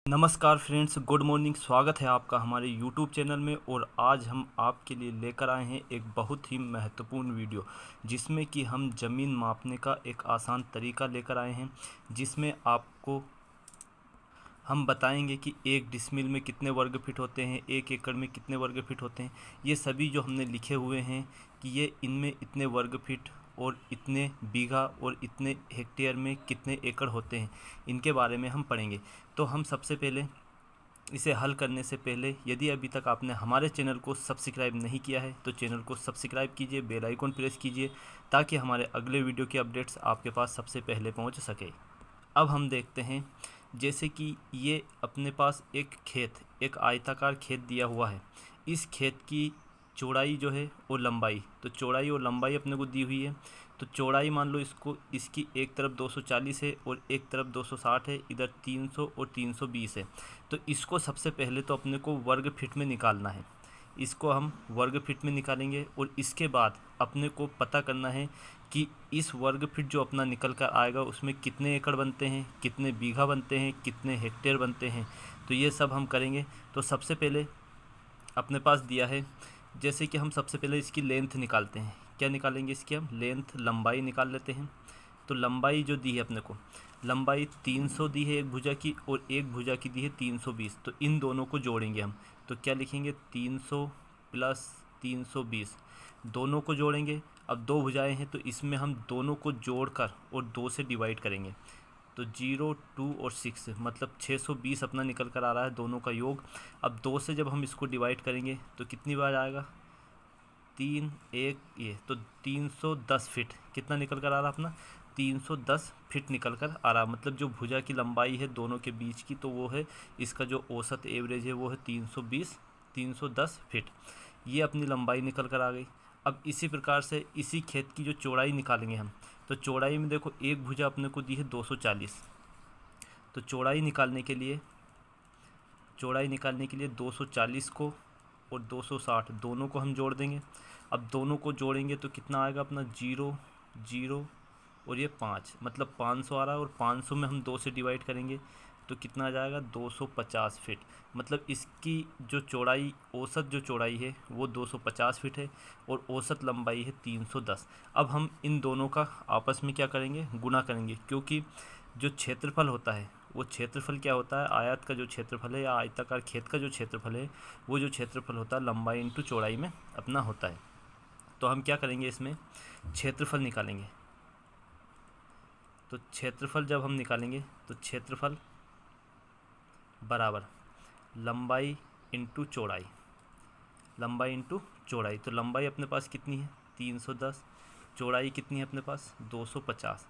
नमस्कार friends, good morning. स्वागत है आपका हमारे यूट्यूब चैनल में। और आज हम आपके लिए लेकर आए हैं एक बहुत ही महत्वपूर्ण वीडियो, जिसमें कि हम ज़मीन मापने का एक आसान तरीका लेकर आए हैं। जिसमें आपको हम बताएंगे कि एक डिसमिल में कितने वर्ग फीट होते हैं, एक एकड़ में कितने वर्ग फीट होते हैं। ये सभी जो हमने लिखे हुए हैं कि ये इनमें इतने वर्ग फीट और इतने बीघा और इतने हेक्टेयर में कितने एकड़ होते हैं, इनके बारे में हम पढ़ेंगे। तो हम सबसे पहले इसे हल करने से पहले, यदि अभी तक आपने हमारे चैनल को सब्सक्राइब नहीं किया है तो चैनल को सब्सक्राइब कीजिए, बेल आइकन प्रेस कीजिए, ताकि हमारे अगले वीडियो की अपडेट्स आपके पास सबसे पहले पहुंच सके। अब हम देखते हैं, जैसे कि ये अपने पास एक आयताकार खेत दिया हुआ है। इस खेत की चौड़ाई जो है वो लंबाई, तो चौड़ाई और लंबाई अपने को दी हुई है। तो चौड़ाई मान लो इसको, इसकी एक तरफ 240 है और एक तरफ 260 है, इधर 300 और 320 है। तो इसको सबसे पहले तो अपने को वर्ग फीट में निकालना है। इसको हम वर्ग फीट में निकालेंगे और इसके बाद अपने को पता करना है कि इस वर्ग फीट जो अपना निकल कर आएगा उसमें कितने एकड़ बनते हैं, कितने बीघा बनते हैं, कितने हेक्टेयर बनते हैं। तो ये सब हम करेंगे। तो सबसे पहले अपने पास दिया है, जैसे कि हम सबसे पहले इसकी लेंथ निकालते हैं। क्या निकालेंगे इसकी? हम लेंथ, लंबाई निकाल लेते हैं। तो लंबाई जो दी है अपने को, लंबाई 300 दी है एक भुजा की, और एक भुजा की दी है 320। तो इन दोनों को जोड़ेंगे हम। तो क्या लिखेंगे? 300 प्लस 320, दोनों को जोड़ेंगे। अब दो भुजाएं हैं तो इसमें हम दोनों को जोड़कर और 2 से डिवाइड करेंगे। तो 0, 2 और 6 मतलब 620 अपना निकल कर आ रहा है दोनों का योग। अब 2 से जब हम इसको डिवाइड करेंगे तो कितनी बार आएगा? 3, 1, ये तो 310 फीट कितना निकल कर आ रहा अपना? 310 फीट निकल कर आ रहा। मतलब जो भुजा की लंबाई है दोनों के बीच की, तो वो है, इसका जो औसत एवरेज है वो है 310 फीट। ये अपनी लंबाई निकल कर आ गई। अब इसी प्रकार से इसी खेत की जो चौड़ाई निकालेंगे हम। तो चौड़ाई में देखो, एक भुजा अपने को दी है 240। तो चौड़ाई निकालने के लिए 240 को और 260 दोनों को हम जोड़ देंगे। अब दोनों को जोड़ेंगे तो कितना आएगा अपना? 0, 0 और ये 5, मतलब 500 आ रहा है। और 500 में हम 2 से डिवाइड करेंगे तो कितना आ जाएगा? 250 फीट। मतलब इसकी जो चौड़ाई, औसत जो चौड़ाई है वो 250 फीट है और औसत लंबाई है 310। अब हम इन दोनों का आपस में क्या करेंगे? गुणा करेंगे, क्योंकि जो क्षेत्रफल होता है, वो क्षेत्रफल क्या होता है? आयत का जो क्षेत्रफल है या आयताकार खेत का जो क्षेत्रफल है, वो जो क्षेत्रफल होता है लंबाई इंटू चौड़ाई में अपना होता है। तो हम क्या करेंगे? इसमें क्षेत्रफल निकालेंगे। तो क्षेत्रफल जब हम निकालेंगे तो क्षेत्रफल बराबर लंबाई इंटू चौड़ाई, लंबाई इंटू चौड़ाई। तो लंबाई अपने पास कितनी है? 310। चौड़ाई कितनी है अपने पास? 250।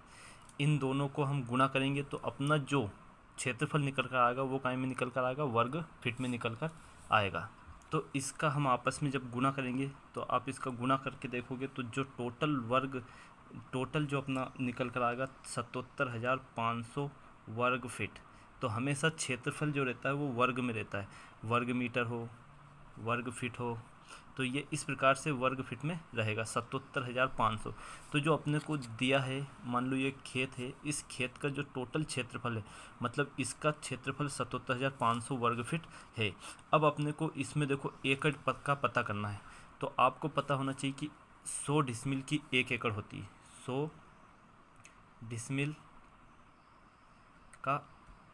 इन दोनों को हम गुणा करेंगे तो अपना जो क्षेत्रफल निकल कर आएगा वो काय में निकल कर आएगा? वर्ग फीट में निकल कर आएगा। तो इसका हम आपस में जब गुणा करेंगे तो आप इसका गुणा करके देखोगे तो जो टोटल जो अपना निकल कर आएगा 77,500 वर्ग फीट। तो हमेशा क्षेत्रफल जो रहता है वो वर्ग में रहता है, वर्ग मीटर हो, वर्ग फीट हो। तो ये इस प्रकार से वर्ग फीट में रहेगा 77,500। तो जो अपने को दिया है, मान लो ये खेत है, इस खेत का जो टोटल क्षेत्रफल है, मतलब इसका क्षेत्रफल 77,500 वर्ग फीट है। अब अपने को इसमें देखो एकड़ का पता करना है। तो आपको पता होना चाहिए कि 100 डिसमिल की 1 एकड़ होती है। 100 डिसमिल का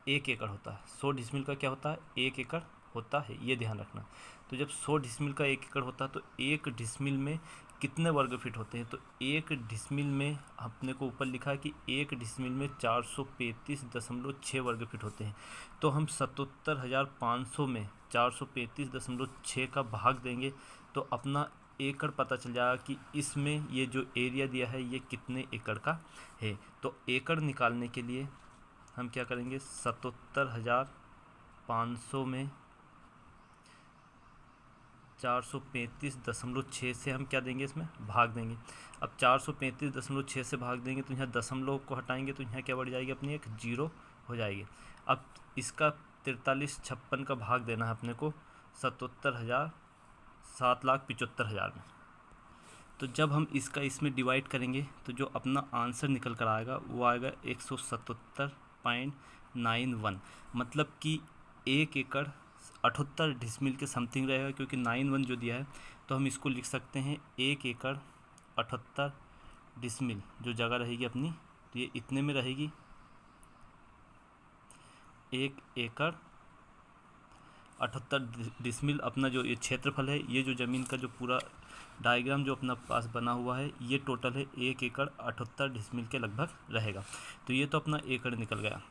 1 एकड़ होता है। 100 डिसमिल का क्या होता है? 1 एकड़ होता है, ये ध्यान रखना। तो जब 100 डिसमिल का 1 एकड़ होता है तो 1 डिसमिल में कितने वर्ग फीट होते हैं? तो 1 डिसमिल में अपने को ऊपर लिखा है कि 1 डिसमिल में 435.6 वर्ग फीट होते हैं। तो हम 77,500 में 435.6 का भाग देंगे तो अपना एकड़ पता चल जाएगा कि इसमें ये जो एरिया दिया है ये कितने एकड़ का है। तो एकड़ निकालने के लिए हम क्या करेंगे? 77,500 में 435.6 से हम क्या देंगे? इसमें भाग देंगे। अब 435.6 से भाग देंगे तो यहाँ दशमलव को हटाएंगे तो यहाँ क्या बढ़ जाएगी अपनी? एक 0 हो जाएगी। अब इसका 4356 का भाग देना है अपने को 7,75,000 में। तो जब हम इसका इसमें डिवाइड करेंगे तो जो अपना आंसर निकल कर आएगा वो आएगा 177.91। मतलब कि 1 एकड़ 78 डिसमिल के समथिंग रहेगा, क्योंकि 9(1) जो दिया है तो हम इसको लिख सकते हैं 1 एकड़ 78 डिसमिल जो जगह रहेगी अपनी, तो ये इतने में रहेगी। 1 एकड़ 78 डिसमिल अपना जो ये क्षेत्रफल है, ये जो ज़मीन का जो पूरा डायग्राम जो अपना पास बना हुआ है, ये टोटल है 1 एकड़ 78 डिसमिल के लगभग रहेगा। तो ये तो अपना एकड़ निकल गया।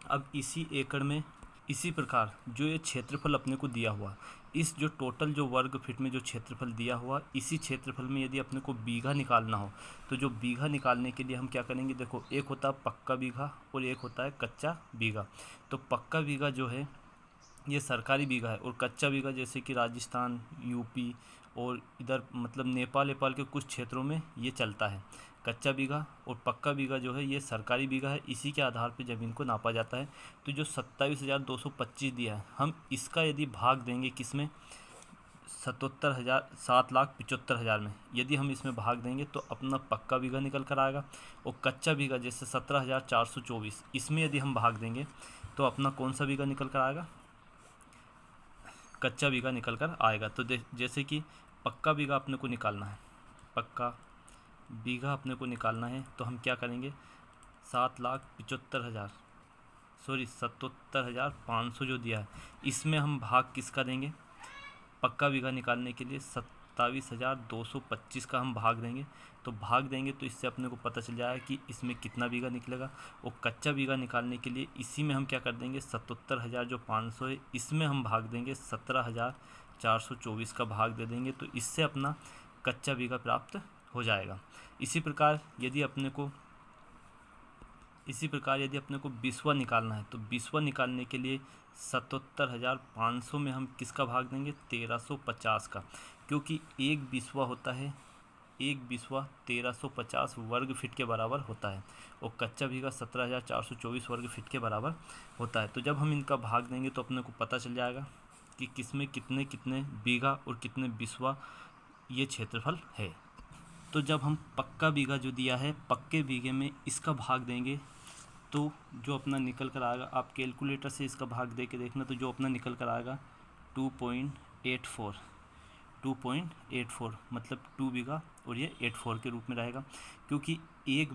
अब इसी एकड़ में इसी प्रकार जो ये क्षेत्रफल अपने को दिया हुआ, इस जो टोटल जो वर्ग फीट में जो क्षेत्रफल दिया हुआ, इसी क्षेत्रफल में यदि अपने को बीघा निकालना हो, तो जो बीघा निकालने के लिए हम क्या करेंगे, देखो एक होता है पक्का बीघा और एक होता है कच्चा बीघा। तो पक्का बीघा जो है ये सरकारी बीघा है, और कच्चा बीघा जैसे कि राजस्थान, यूपी और इधर मतलब नेपाल के कुछ क्षेत्रों में ये चलता है कच्चा बीघा। और पक्का बीघा जो है ये सरकारी बीघा है, इसी के आधार पे ज़मीन को नापा जाता है। तो जो 27,225 दिया है, हम इसका यदि भाग देंगे किसमें, 7,75,000 में यदि हम इसमें भाग देंगे तो अपना पक्का बीघा निकल कर आएगा। और कच्चा बीघा जैसे 17,424, इसमें यदि हम भाग देंगे तो अपना कौन सा बीघा निकल कर आएगा, कच्चा बीघा निकल कर आएगा। तो जैसे कि पक्का बीघा अपने को निकालना है, पक्का बीघा अपने को निकालना है, तो हम क्या करेंगे, 77,500 जो दिया है, इसमें हम भाग किसका देंगे, पक्का बीघा निकालने के लिए 27,225 का हम भाग देंगे। तो भाग देंगे तो इससे अपने को पता चल जाएगा कि इसमें कितना बीघा निकलेगा। और कच्चा बीघा निकालने के लिए इसी में हम क्या कर देंगे, 77,000 जो 500 है, इसमें हम भाग देंगे 17,424 का भाग दे देंगे, तो इससे अपना कच्चा बीघा प्राप्त हो जाएगा। इसी प्रकार यदि अपने को बिस्वा निकालना है, तो बिस्वा निकालने के लिए 77,500 में हम किसका भाग देंगे, 1350 का, क्योंकि एक बिस्वा होता है, एक बिस्वा 1350 वर्ग फीट के बराबर होता है, और कच्चा बीघा 17,424 वर्ग फीट के बराबर होता है। तो जब हम इनका भाग देंगे तो अपने को पता चल जाएगा कि किसमें कितने कितने बीघा और कितने बिस्वा ये क्षेत्रफल है। तो जब हम पक्का बीघा जो दिया है, पक्के बीघे में इसका भाग देंगे तो जो अपना निकल कर आएगा, आप कैलकुलेटर से इसका भाग दे के देखना, तो जो अपना निकल कर आएगा 2.84 मतलब 2 बीघा, और ये 84 के रूप में रहेगा। क्योंकि एक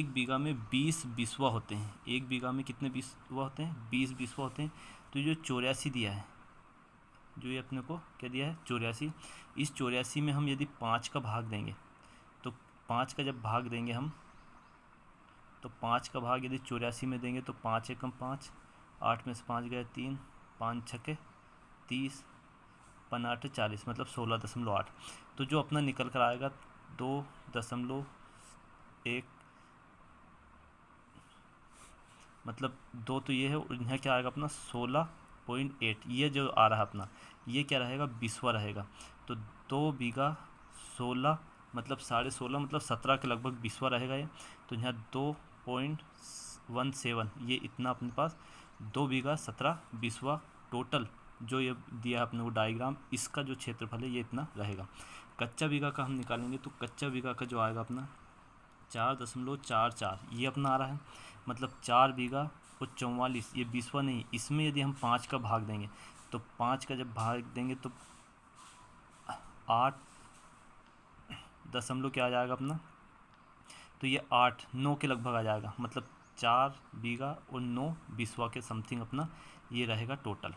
बीघा में 20 बिस्वा होते हैं। एक बीघा में कितने बिस्वा होते हैं, 20 बिस्वा होते हैं। तो जो 84 दिया है, जो ये अपने को क्या दिया है, 84, इस 84 में हम यदि 5 का भाग देंगे, तो 5 का जब भाग देंगे हम, तो 5 का भाग यदि 84 में देंगे तो 5 एकम 5, 8 में से 5 गए 3, 5 छके 30, 5 40 मतलब 16.8। तो जो अपना निकल कर आएगा 2.1 मतलब 2, तो ये है, और यहाँ क्या आएगा अपना 16.8, ये जो आ रहा है अपना, ये क्या रहेगा, बिस्वा रहेगा। तो 2 बीघा 16 मतलब 16.5 मतलब 17 के लगभग बिस्वा रहेगा ये। तो यहाँ 2.17 ये इतना अपने पास 2 बीघा 17 बिस्वा टोटल जो ये दिया अपने को डायग्राम, इसका जो क्षेत्रफल है ये इतना रहेगा। कच्चा बीघा का हम निकालेंगे तो कच्चा बीघा का जो आएगा अपना 4.44 ये अपना आ रहा है, मतलब 4 बीघा और 44, ये बिस्वा नहीं, इसमें यदि हम 5 का भाग देंगे, तो 5 का जब भाग देंगे तो 8 दशमलव क्या आ जाएगा अपना, तो ये 8-9 के लगभग आ जाएगा, मतलब 4 बीघा और 9 बिस्वा के समथिंग अपना ये रहेगा टोटल।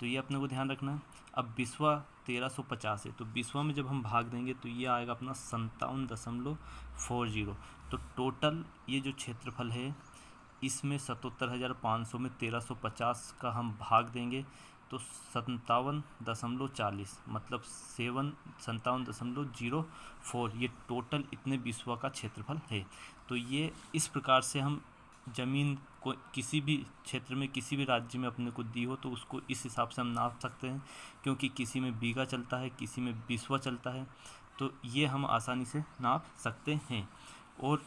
तो ये अपने को ध्यान रखना है। अब बिस्वा 1350 है, तो बिस्वा में जब हम भाग देंगे तो ये आएगा अपना 57.40। तो टोटल ये जो क्षेत्रफल है, इसमें 77,500 में 1350 का हम भाग देंगे तो 57.40 मतलब 57.04, ये टोटल इतने बिस्वा का क्षेत्रफल है। तो ये इस प्रकार से हम ज़मीन को किसी भी क्षेत्र में किसी भी राज्य में अपने को दी हो तो उसको इस हिसाब से हम नाप सकते हैं, क्योंकि किसी में बीघा चलता है, किसी में बिस्वा चलता है, तो ये हम आसानी से नाप सकते हैं। और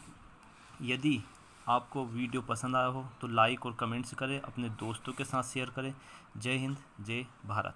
यदि आपको वीडियो पसंद आया हो तो लाइक और कमेंट्स करें, अपने दोस्तों के साथ शेयर करें। जय हिंद, जय भारत।